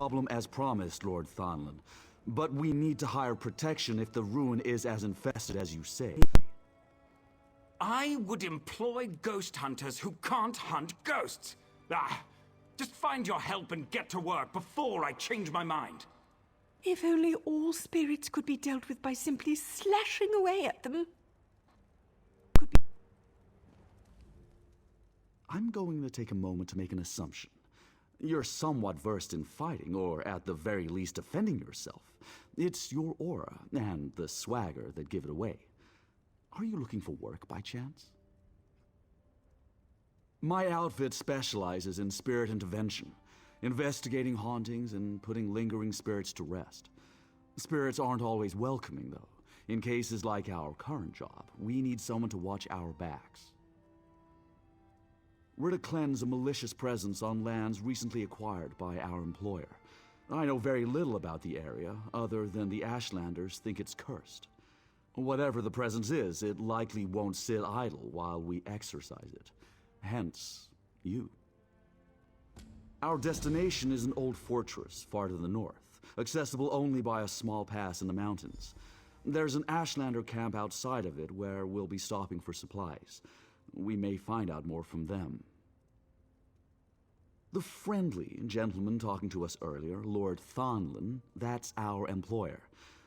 problem as promised, Lord Thonlin. But we need to hire protection if the ruin is as infested as you say. I would employ ghost hunters who can't hunt ghosts. Just find your help and get to work before I change my mind. If only all spirits could be dealt with by simply slashing away at them. I'm going to take a moment to make an assumption. You're somewhat versed in fighting, or at the very least defending yourself. It's your aura and the swagger that give it away. Are you looking for work by chance? My outfit specializes in spirit intervention, investigating hauntings and putting lingering spirits to rest. Spirits aren't always welcoming, though. In cases like our current job, we need someone to watch our backs. We're to cleanse a malicious presence on lands recently acquired by our employer. I know very little about the area, other than the Ashlanders think it's cursed. Whatever the presence is, it likely won't sit idle while we exorcise it. Hence, you. Our destination is an old fortress far to the north, accessible only by a small pass in the mountains. There's an Ashlander camp outside of it where we'll be stopping for supplies. We may find out more from them. The friendly gentleman talking to us earlier, Lord Thonlin, that's our employer.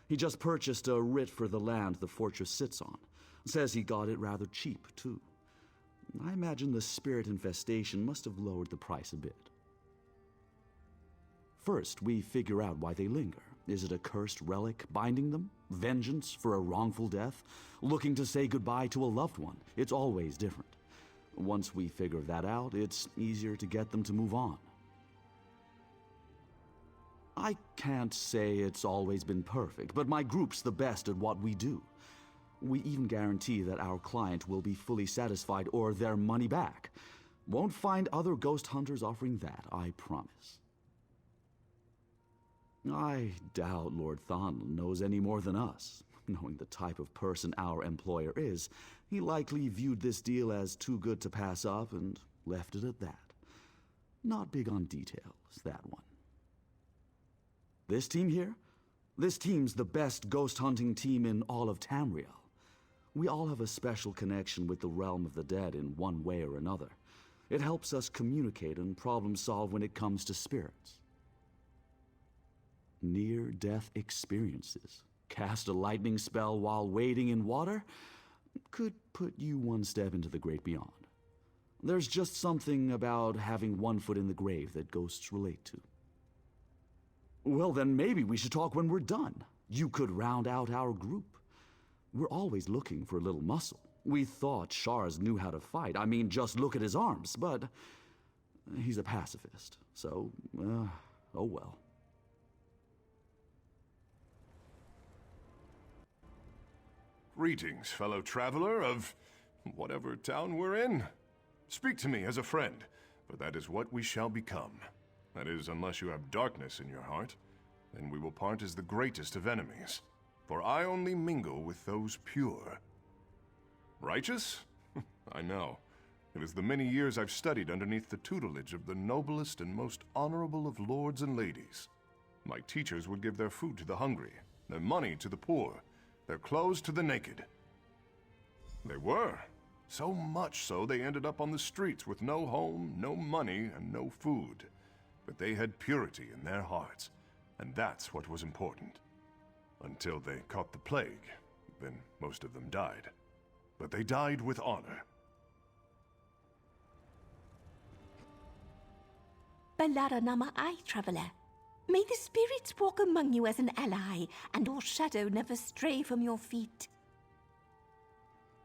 He just purchased a writ for the land the fortress sits on. Says he got it rather cheap, too. I imagine the spirit infestation must have lowered the price a bit. First, we figure out why they linger. Is it a cursed relic binding them? Vengeance for a wrongful death? Looking to say goodbye to a loved one? It's always different. Once we figure that out, it's easier to get them to move on. I can't say it's always been perfect, but my group's the best at what we do. We even guarantee that our client will be fully satisfied or their money back. Won't find other ghost hunters offering that, I promise. I doubt Lord Thonlin knows any more than us. Knowing the type of person our employer is, he likely viewed this deal as too good to pass up and left it at that. Not big on details, that one. This team here? This team's the best ghost hunting team in all of Tamriel. We all have a special connection with the realm of the dead in one way or another. It helps us communicate and problem solve when it comes to spirits. Near-death experiences. Cast a lightning spell while wading in water could put you one step into the great beyond. There's just something about having one foot in the grave that ghosts relate to. Well, then maybe we should talk when we're done. You could round out our group. We're always looking for a little muscle. We thought Shars knew how to fight. I mean, just look at his arms, but he's a pacifist, so, oh well. Greetings, fellow traveler of whatever town we're in. Speak to me as a friend, for that is what we shall become. That is, unless you have darkness in your heart, then we will part as the greatest of enemies. For I only mingle with those pure. Righteous? I know. It is the many years I've studied underneath the tutelage of the noblest and most honorable of lords and ladies. My teachers would give their food to the hungry, their money to the poor, their clothes to the naked. They were. So much so they ended up on the streets with no home, no money, and no food. But they had purity in their hearts, and that's what was important. Until they caught the plague, then most of them died. But they died with honor. Balara Nama I, traveler. May the spirits walk among you as an ally, and your shadow never stray from your feet.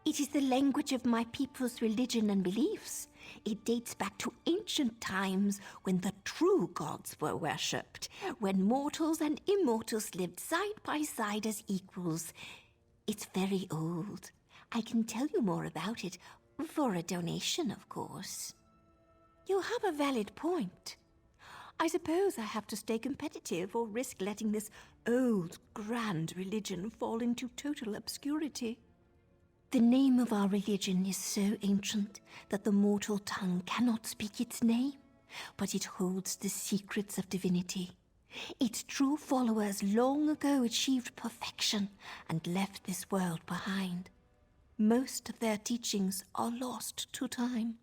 It is the language of my people's religion and beliefs. It dates back to ancient times when the true gods were worshipped, when mortals and immortals lived side by side as equals. It's very old. I can tell you more about it, for a donation, of course. You have a valid point. I suppose I have to stay competitive or risk letting this old, grand religion fall into total obscurity. The name of our religion is so ancient that the mortal tongue cannot speak its name, but it holds the secrets of divinity. Its true followers long ago achieved perfection and left this world behind. Most of their teachings are lost to time.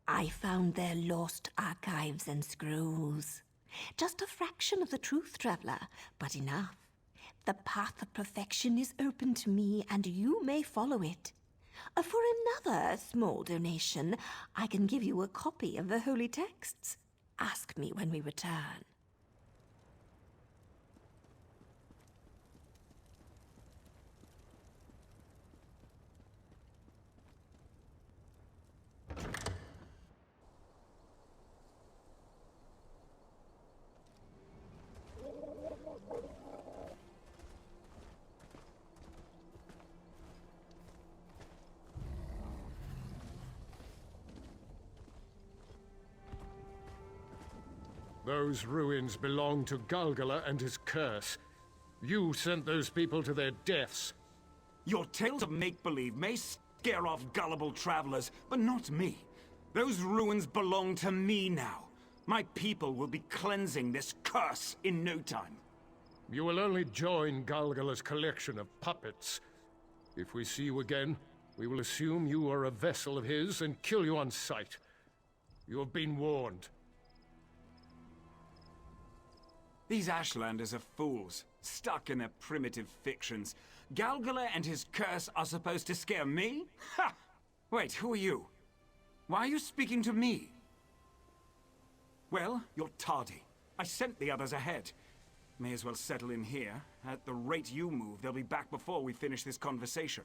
I found their lost archives and scrolls. Just a fraction of the truth, traveler, but enough. The path of perfection is open to me, and you may follow it. For another small donation, I can give you a copy of the holy texts. Ask me when we return. Those ruins belong to Galgala and his curse. You sent those people to their deaths. Your tales of make-believe may scare off gullible travelers, but not me. Those ruins belong to me now. My people will be cleansing this curse in no time. You will only join Galgala's collection of puppets. If we see you again, we will assume you are a vessel of his and kill you on sight. You have been warned. These Ashlanders are fools, stuck in their primitive fictions. Galgala and his curse are supposed to scare me? Ha! Wait, who are you? Why are you speaking to me? Well, you're tardy. I sent the others ahead. May as well settle in here. At the rate you move, they'll be back before we finish this conversation.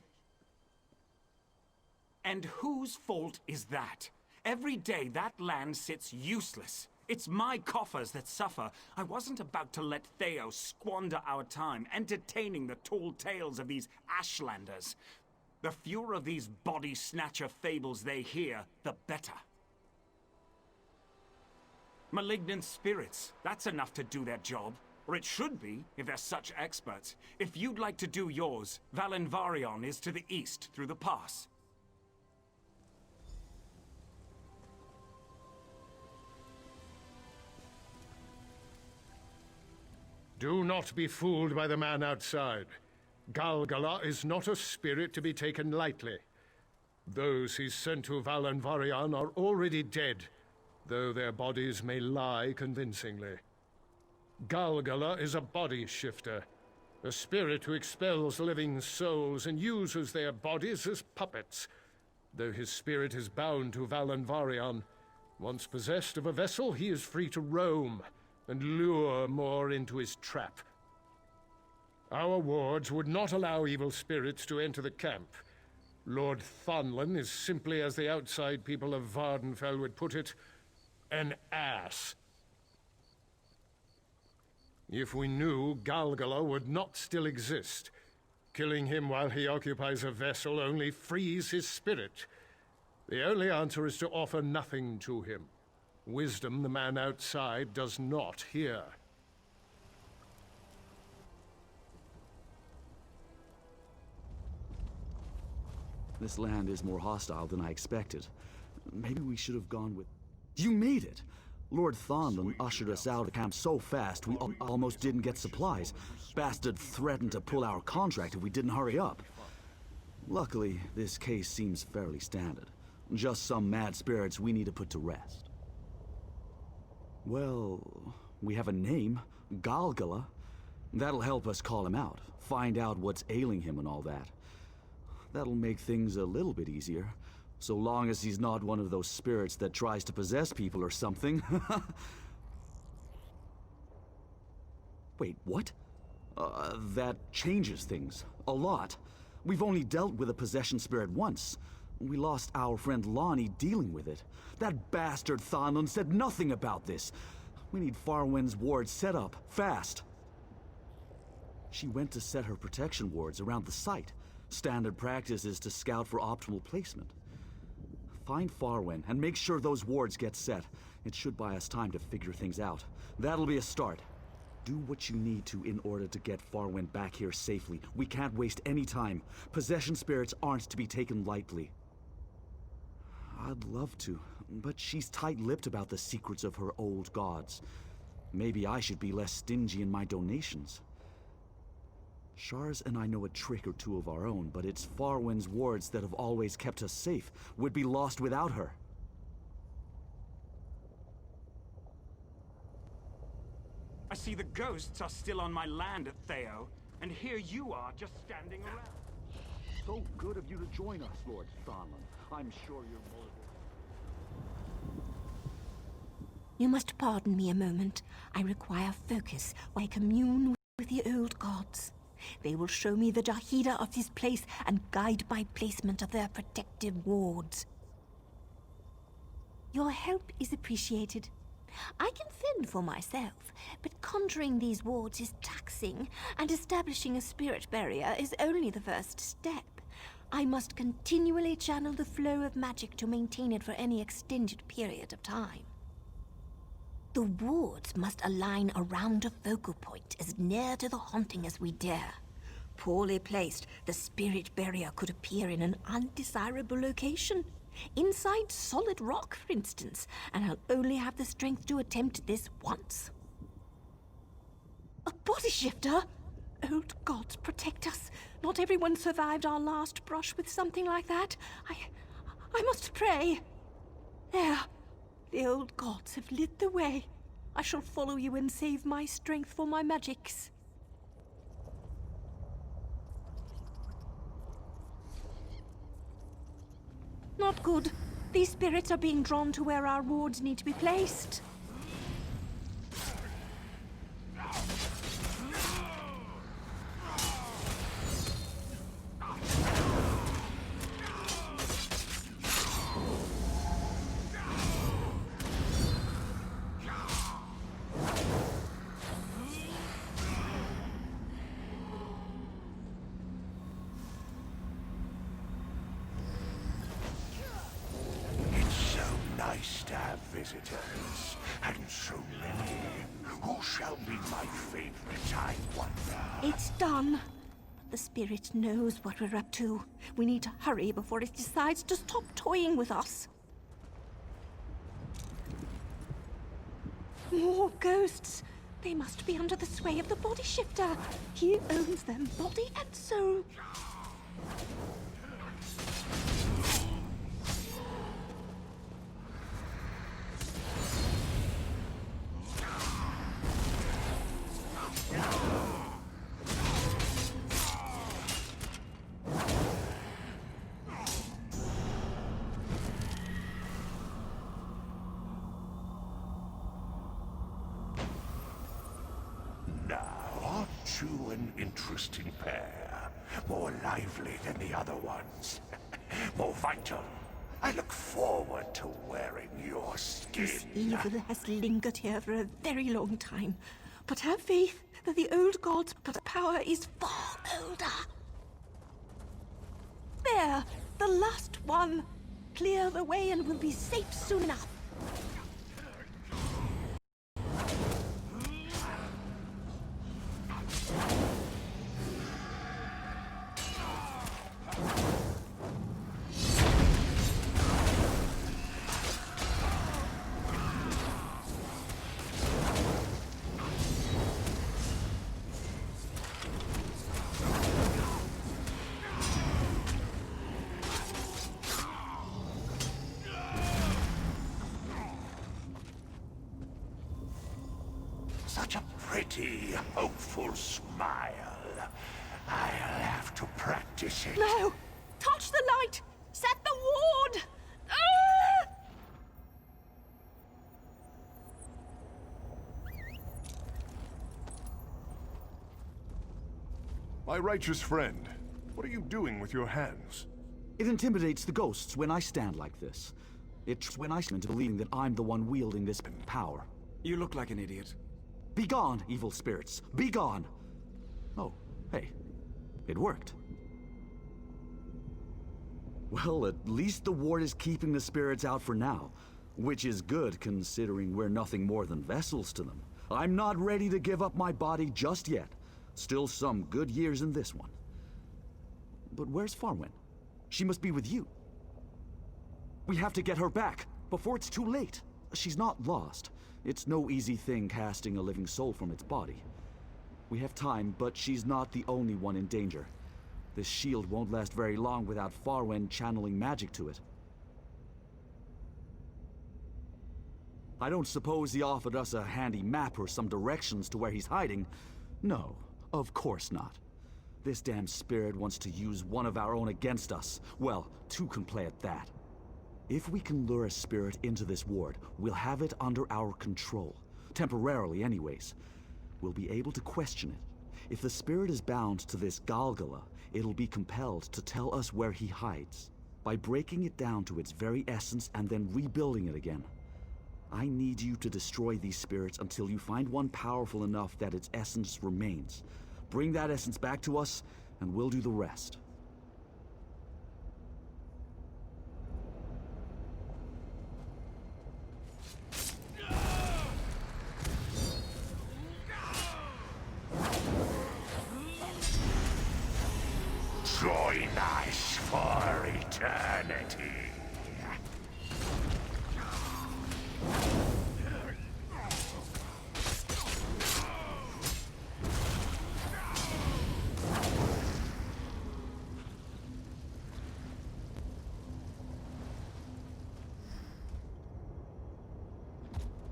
And whose fault is that? Every day that land sits useless. It's my coffers that suffer. I wasn't about to let Theo squander our time entertaining the tall tales of these Ashlanders. The fewer of these body-snatcher fables they hear, the better. Malignant spirits, that's enough to do their job. Or it should be, if they're such experts. If you'd like to do yours, Valenvarion is to the east through the pass. Do not be fooled by the man outside. Galgala is not a spirit to be taken lightly. Those he sent to Valenvarion are already dead, though their bodies may lie convincingly. Galgala is a body shifter, a spirit who expels living souls and uses their bodies as puppets. Though his spirit is bound to Valenvarion, once possessed of a vessel, he is free to roam and lure more into his trap. Our wards would not allow evil spirits to enter the camp. Lord Thonlin is simply, as the outside people of Vardenfell would put it, an ass. If we knew, Galgala would not still exist. Killing him while he occupies a vessel only frees his spirit. The only answer is to offer nothing to him. Wisdom the man outside does not hear. This land is more hostile than I expected. Maybe we should have gone with... You made it! Lord Thonlin ushered us out of camp so fast we almost didn't get supplies. Bastard threatened to pull our contract if we didn't hurry up. Luckily, this case seems fairly standard. Just some mad spirits we need to put to rest. Well, we have a name, Galgala. That'll help us call him out, find out what's ailing him and all that. That'll make things a little bit easier, so long as he's not one of those spirits that tries to possess people or something. Wait, what? That changes things. A lot. We've only dealt with a possession spirit once. We lost our friend Lonnie dealing with it. That bastard Thonlin said nothing about this. We need Farwind's ward set up, fast. She went to set her protection wards around the site. Standard practice is to scout for optimal placement. Find Farwind and make sure those wards get set. It should buy us time to figure things out. That'll be a start. Do what you need to in order to get Farwind back here safely. We can't waste any time. Possession spirits aren't to be taken lightly. I'd love to, but she's tight-lipped about the secrets of her old gods. Maybe I should be less stingy in my donations. Shars and I know a trick or two of our own, but it's Farwyn's wards that have always kept us safe. We'd be lost without her. I see the ghosts are still on my land at Theo, and here you are just standing around. So good of you to join us, Lord Thorland. I'm sure you're more than... You must pardon me a moment. I require focus while I commune with the old gods. They will show me the Jahida of this place and guide my placement of their protective wards. Your help is appreciated. I can fend for myself, but conjuring these wards is taxing, and establishing a spirit barrier is only the first step. I must continually channel the flow of magic to maintain it for any extended period of time. The wards must align around a focal point as near to the haunting as we dare. Poorly placed, the spirit barrier could appear in an undesirable location. Inside solid rock, for instance, and I'll only have the strength to attempt this once. A body shifter? Old gods protect us. Not everyone survived our last brush with something like that. I must pray. There. The old gods have lit the way. I shall follow you and save my strength for my magics. Not good. These spirits are being drawn to where our wards need to be placed. Nice to have visitors, and so many. Who shall be my favorite, I wonder? It's done. The spirit knows what we're up to. We need to hurry before it decides to stop toying with us. More ghosts. They must be under the sway of the body shifter. He owns them, body and soul. You an interesting pair. More lively than the other ones. More vital. I look forward to wearing your skin. This evil has lingered here for a very long time. But have faith that the old god's power is far older. There! The last one! Clear the way and we'll be safe soon enough. Such a pretty, hopeful smile. I'll have to practice it. No! Touch the light! Set the ward! Ah! My righteous friend, what are you doing with your hands? It intimidates the ghosts when I stand like this. It's when I stand into believing that I'm the one wielding this power. You look like an idiot. Be gone, evil spirits. Be gone! Oh, hey. It worked. Well, at least the ward is keeping the spirits out for now. Which is good, considering we're nothing more than vessels to them. I'm not ready to give up my body just yet. Still some good years in this one. But where's Farwyn? She must be with you. We have to get her back, before it's too late. she's not lost. It's no easy thing casting a living soul from its body. We have time, but she's not the only one in danger. This shield won't last very long without Farwen channeling magic to it. I don't suppose he offered us a handy map or some directions to where he's hiding. No, of course not. This damn spirit wants to use one of our own against us. Well, two can play at that. If we can lure a spirit into this ward, we'll have it under our control. Temporarily, anyways. We'll be able to question it. If the spirit is bound to this Galgala, it'll be compelled to tell us where he hides. By breaking it down to its very essence and then rebuilding it again. I need you to destroy these spirits until you find one powerful enough that its essence remains. Bring that essence back to us, and we'll do the rest. Join us for eternity.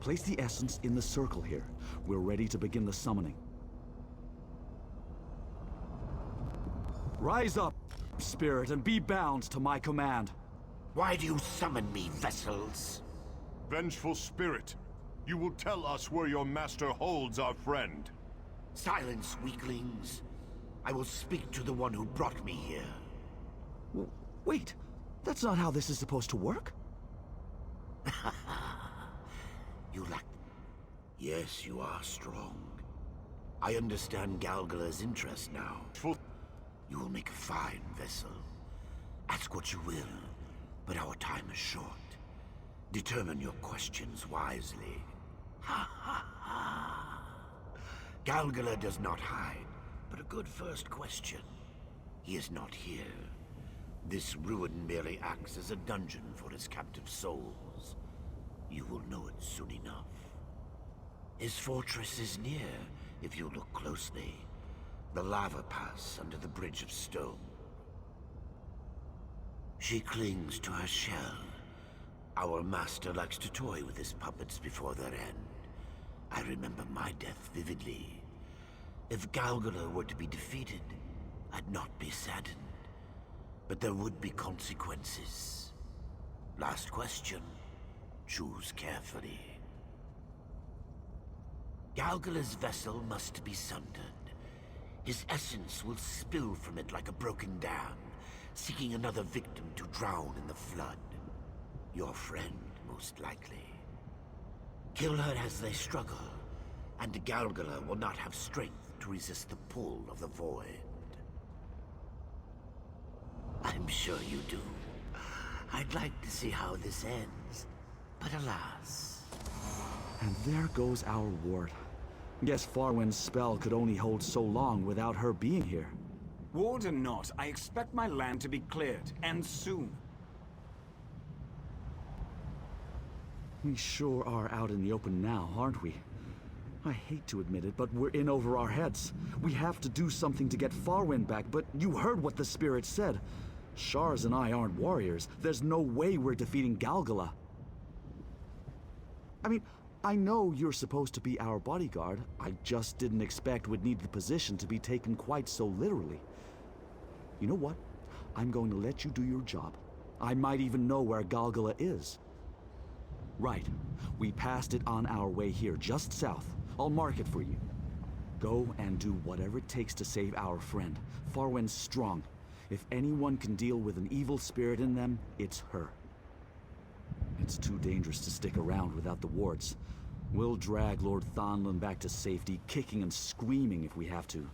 Place the essence in the circle here. We're ready to begin the summoning. Rise up, spirit, and be bound to my command. Why do you summon me, vessels? Vengeful spirit, you will tell us where your master holds our friend. Silence, weaklings. I will speak to the one who brought me here. Wait, that's not how this is supposed to work. You lack... Yes, you are strong. I understand Galgala's interest now. You will make a fine vessel. Ask what you will, but our time is short. Determine your questions wisely. Ha ha ha! Galgala does not hide, but a good first question. He is not here. This ruin merely acts as a dungeon for his captive souls. You will know it soon enough. His fortress is near, if you look closely. The lava pass under the bridge of stone. She clings to her shell. Our master likes to toy with his puppets before their end. I remember my death vividly. If Galgala were to be defeated, I'd not be saddened. But there would be consequences. Last question. Choose carefully. Galgala's vessel must be sundered. His essence will spill from it like a broken dam, seeking another victim to drown in the flood. Your friend, most likely. Kill her as they struggle, and Galgala will not have strength to resist the pull of the void. I'm sure you do. I'd like to see how this ends, but alas. And there goes our ward. Guess Farwen's spell could only hold so long without her being here. Ward or not, I expect my land to be cleared, and soon. We sure are out in the open now, aren't we? I hate to admit it, but we're in over our heads. We have to do something to get Farwen back, but you heard what the spirit said. Shars and I aren't warriors. There's no way we're defeating Galgala. I mean, I know you're supposed to be our bodyguard. I just didn't expect we'd need the position to be taken quite so literally. You know what? I'm going to let you do your job. I might even know where Galgala is. Right. We passed it on our way here, just south. I'll mark it for you. Go and do whatever it takes to save our friend. Farwen's strong. If anyone can deal with an evil spirit in them, it's her. It's too dangerous to stick around without the wards. We'll drag Lord Thonlin back to safety, kicking and screaming if we have to.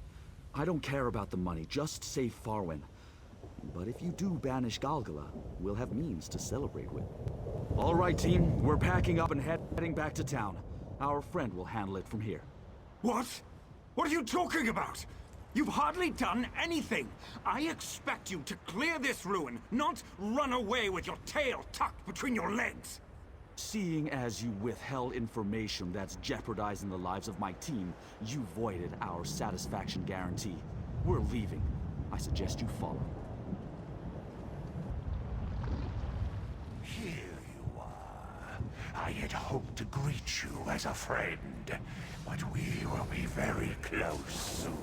I don't care about the money, just save Farwen. But if you do banish Galgala, we'll have means to celebrate with. All right, team, we're packing up and heading back to town. Our friend will handle it from here. What? What are you talking about? You've hardly done anything. I expect you to clear this ruin, not run away with your tail tucked between your legs. Seeing as you withheld information that's jeopardizing the lives of my team, you voided our satisfaction guarantee. We're leaving. I suggest you follow. Here you are. I had hoped to greet you as a friend, but we will be very close soon.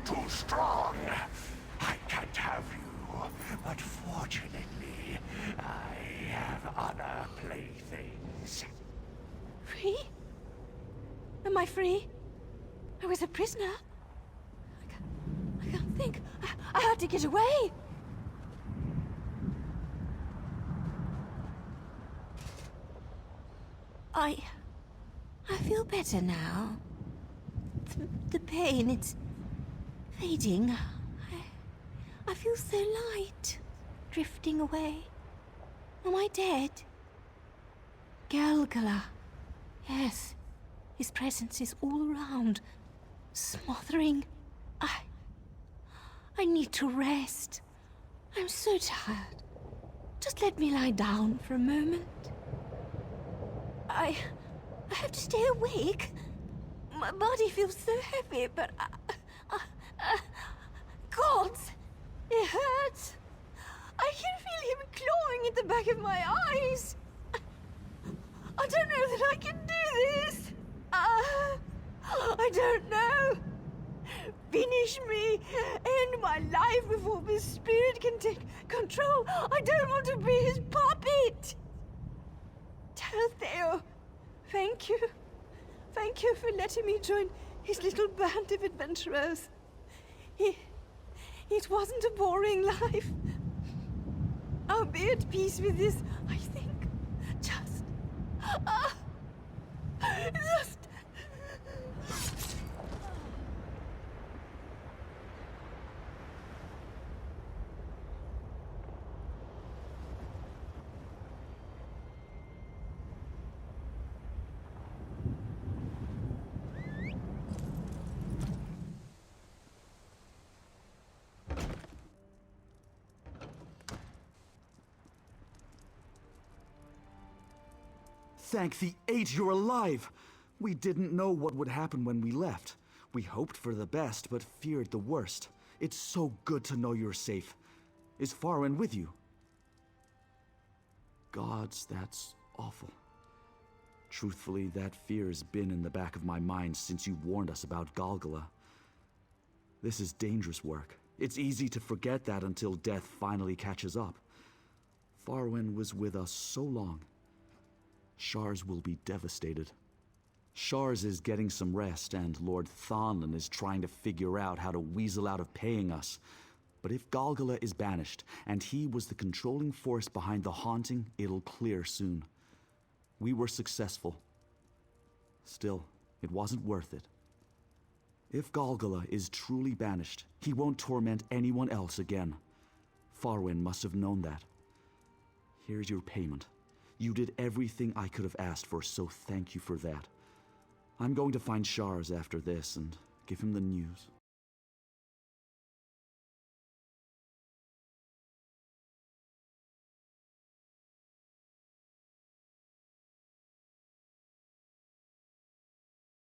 Too strong. I can't have you, but fortunately, I have other playthings. Free? Am I free? I was a prisoner. I can't think. I had to get away. I feel better now. The pain, it's fading. I feel so light, drifting away. Am I dead? Galgala. Yes, his presence is all around, smothering. I need to rest. I'm so tired. Just let me lie down for a moment. I have to stay awake. My body feels so heavy, but gods, it hurts. I can feel him clawing at the back of my eyes. I don't know that I can do this. I don't know. Finish me. End my life before this spirit can take control. I don't want to be his puppet. Tell Theo, thank you. Thank you for letting me join his little band of adventurers. It wasn't a boring life. I'll be at peace with this, I think. Just... Thank the eight you're alive! We didn't know what would happen when we left. We hoped for the best, but feared the worst. It's so good to know you're safe. Is Farwin with you? Gods, that's awful. Truthfully, that fear's been in the back of my mind since you warned us about Galgala. This is dangerous work. It's easy to forget that until death finally catches up. Farwin was with us so long. Shars will be devastated. Shars is getting some rest, and Lord Thonlin is trying to figure out how to weasel out of paying us. But if Galgala is banished, and he was the controlling force behind the haunting, it'll clear soon. We were successful. Still, it wasn't worth it. If Galgala is truly banished, he won't torment anyone else again. Farwin must have known that. Here's your payment. You did everything I could have asked for, so thank you for that. I'm going to find Shars after this and give him the news.